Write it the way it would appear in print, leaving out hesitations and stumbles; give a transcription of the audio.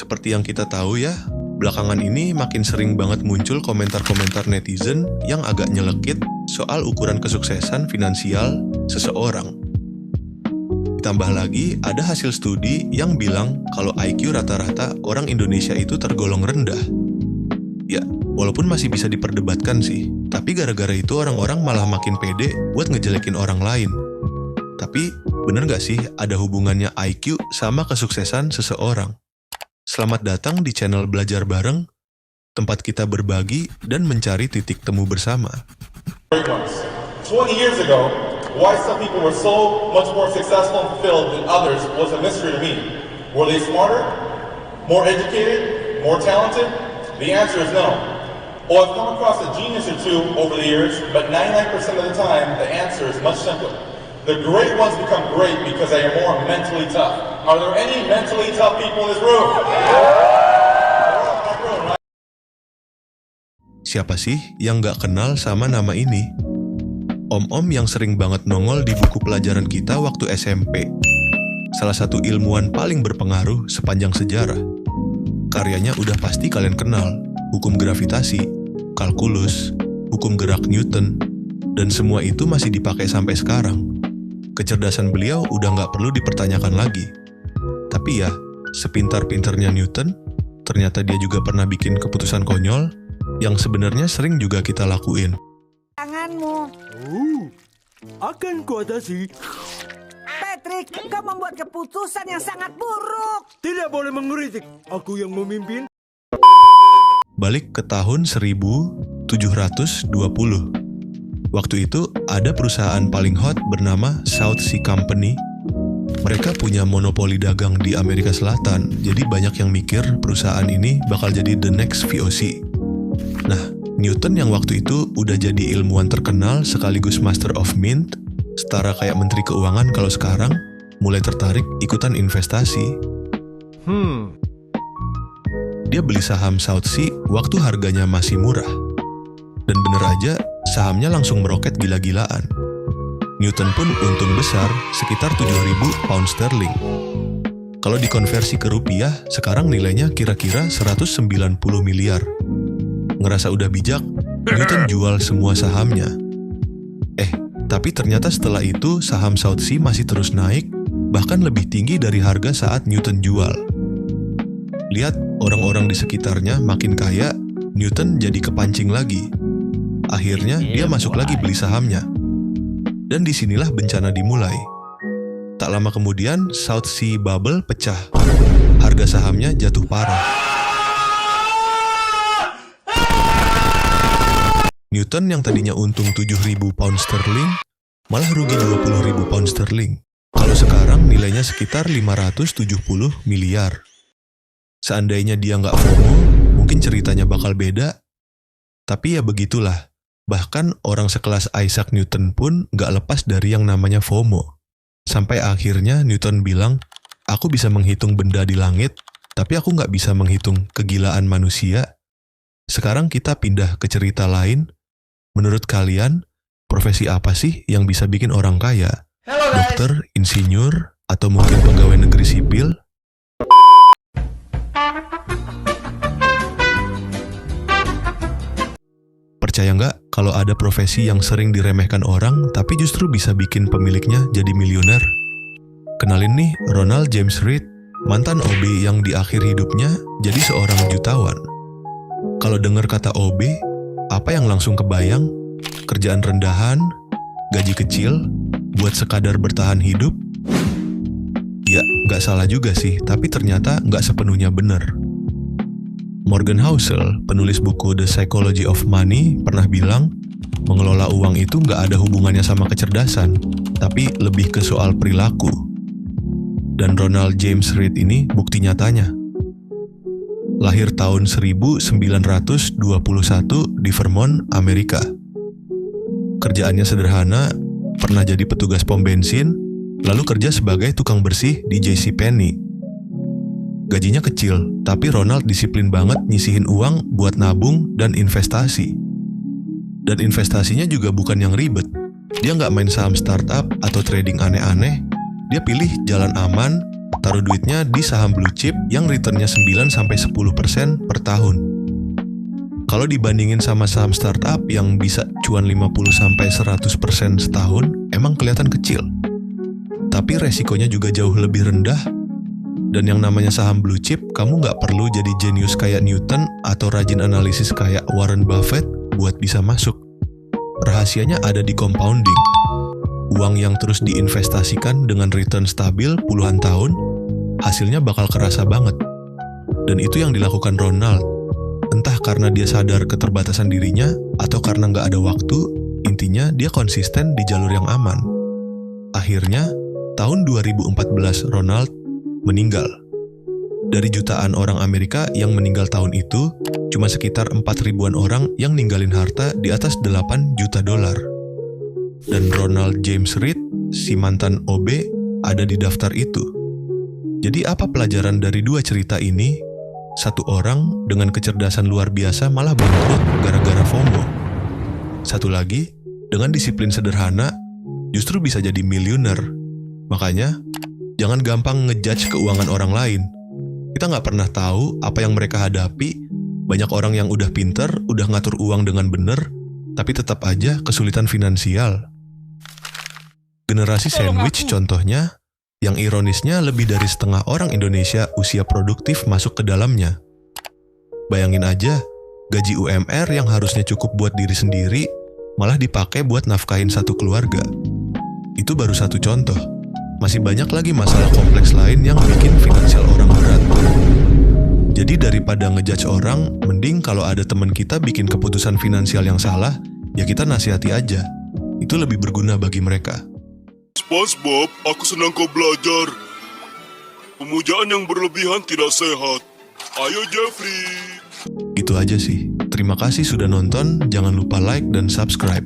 Seperti yang kita tahu ya, belakangan ini makin sering banget muncul komentar-komentar netizen yang agak nyelekit soal ukuran kesuksesan finansial seseorang. Ditambah lagi, ada hasil studi yang bilang kalau IQ rata-rata orang Indonesia itu tergolong rendah. Ya, walaupun masih bisa diperdebatkan sih, tapi gara-gara itu orang-orang malah makin pede buat ngejelekin orang lain. Tapi, bener gak sih ada hubungannya IQ sama kesuksesan seseorang? Selamat datang di channel Belajar Bareng, tempat kita berbagi dan mencari titik temu bersama. 20 years ago, why some people were so much more successful and fulfilled than others was a mystery to me. Were they smarter, more educated, more talented? The answer is no. Well, I've come across a genius or two over the years, but 99% of the time, the answer is much simpler. The great ones become great because they are more mentally tough. Are there any mentally tough people in this room? Siapa sih yang gak kenal sama nama ini? Om-om yang sering banget nongol di buku pelajaran kita waktu SMP. Salah satu ilmuwan paling berpengaruh sepanjang sejarah. Karyanya udah pasti kalian kenal, hukum gravitasi, kalkulus, hukum gerak Newton, dan semua itu masih dipakai sampai sekarang. Kecerdasan beliau udah gak perlu dipertanyakan lagi. Tapi ya, sepintar-pintarnya Newton, ternyata dia juga pernah bikin keputusan konyol yang sebenarnya sering juga kita lakuin. Tanganmu. Akan kuatasi. Patrick, kau membuat keputusan yang sangat buruk. Tidak boleh mengkritik. Aku yang memimpin. Balik ke tahun 1720. Waktu itu ada perusahaan paling hot bernama South Sea Company. Mereka punya monopoli dagang di Amerika Selatan, jadi banyak yang mikir perusahaan ini bakal jadi the next VOC. Nah, Newton yang waktu itu udah jadi ilmuwan terkenal sekaligus Master of Mint, setara kayak Menteri Keuangan kalau sekarang, mulai tertarik ikutan investasi. Dia beli saham South Sea waktu harganya masih murah. Dan bener aja, sahamnya langsung meroket gila-gilaan. Newton pun untung besar sekitar 7.000 pound sterling. Kalau dikonversi ke rupiah, sekarang nilainya kira-kira 190 miliar. Ngerasa udah bijak, Newton jual semua sahamnya. Tapi ternyata setelah itu saham South Sea masih terus naik, bahkan lebih tinggi dari harga saat Newton jual. Lihat orang-orang di sekitarnya makin kaya, Newton jadi kepancing lagi. Akhirnya dia masuk lagi beli sahamnya. Dan disinilah bencana dimulai. Tak lama kemudian, South Sea Bubble pecah. Harga sahamnya jatuh parah. Newton yang tadinya untung 7.000 pound sterling, malah rugi 20.000 pound sterling. Kalau sekarang nilainya sekitar 570 miliar. Seandainya dia nggak FOMO, mungkin ceritanya bakal beda. Tapi ya begitulah. Bahkan orang sekelas Isaac Newton pun nggak lepas dari yang namanya FOMO. Sampai akhirnya Newton bilang, aku bisa menghitung benda di langit, tapi aku nggak bisa menghitung kegilaan manusia. Sekarang kita pindah ke cerita lain. Menurut kalian, profesi apa sih yang bisa bikin orang kaya? Dokter, insinyur, atau mungkin pegawai negeri sipil? Percaya nggak kalau ada profesi yang sering diremehkan orang tapi justru bisa bikin pemiliknya jadi miliuner? Kenalin nih Ronald James Reed, mantan OB yang di akhir hidupnya jadi seorang jutawan. Kalau dengar kata OB, apa yang langsung kebayang? Kerjaan rendahan, gaji kecil, buat sekadar bertahan hidup? Ya, nggak salah juga sih, tapi ternyata nggak sepenuhnya benar. Morgan Housel, penulis buku The Psychology of Money, pernah bilang, mengelola uang itu nggak ada hubungannya sama kecerdasan, tapi lebih ke soal perilaku. Dan Ronald James Reed ini bukti nyatanya. Lahir tahun 1921 di Vermont, Amerika. Kerjaannya sederhana, pernah jadi petugas pom bensin, lalu kerja sebagai tukang bersih di JCPenney. Gajinya kecil, tapi Ronald disiplin banget nyisihin uang buat nabung dan investasi. Dan investasinya juga bukan yang ribet. Dia nggak main saham startup atau trading aneh-aneh. Dia pilih jalan aman, taruh duitnya di saham blue chip yang returnnya 9-10% per tahun. Kalau dibandingin sama saham startup yang bisa cuan 50-100% setahun, emang kelihatan kecil. Tapi resikonya juga jauh lebih rendah. Dan yang namanya saham blue chip, kamu nggak perlu jadi jenius kayak Newton atau rajin analisis kayak Warren Buffett buat bisa masuk. Rahasianya ada di compounding. Uang yang terus diinvestasikan dengan return stabil puluhan tahun, hasilnya bakal kerasa banget. Dan itu yang dilakukan Ronald. Entah karena dia sadar keterbatasan dirinya atau karena nggak ada waktu, intinya dia konsisten di jalur yang aman. Akhirnya, tahun 2014 Ronald meninggal. Dari jutaan orang Amerika yang meninggal tahun itu, cuma sekitar 4.000-an orang yang ninggalin harta di atas 8 juta dolar. Dan Ronald James Reed, si mantan OB, ada di daftar itu. Jadi apa pelajaran dari dua cerita ini? Satu orang dengan kecerdasan luar biasa malah bangkrut gara-gara FOMO. Satu lagi, dengan disiplin sederhana, justru bisa jadi miliuner. Makanya, jangan gampang ngejudge keuangan orang lain. Kita nggak pernah tahu apa yang mereka hadapi. Banyak orang yang udah pinter, udah ngatur uang dengan bener, tapi tetap aja kesulitan finansial. Generasi sandwich contohnya, yang ironisnya lebih dari setengah orang Indonesia usia produktif masuk ke dalamnya. Bayangin aja, gaji UMR yang harusnya cukup buat diri sendiri, malah dipakai buat nafkahin satu keluarga. Itu baru satu contoh. Masih banyak lagi masalah kompleks lain yang bikin finansial orang berat. Jadi daripada ngejudge orang, mending kalau ada teman kita bikin keputusan finansial yang salah, ya kita nasihati aja. Itu lebih berguna bagi mereka. SpongeBob, aku senang kau belajar. Pemujaan yang berlebihan tidak sehat. Ayo Jeffrey. Itu aja sih. Terima kasih sudah nonton, jangan lupa like dan subscribe.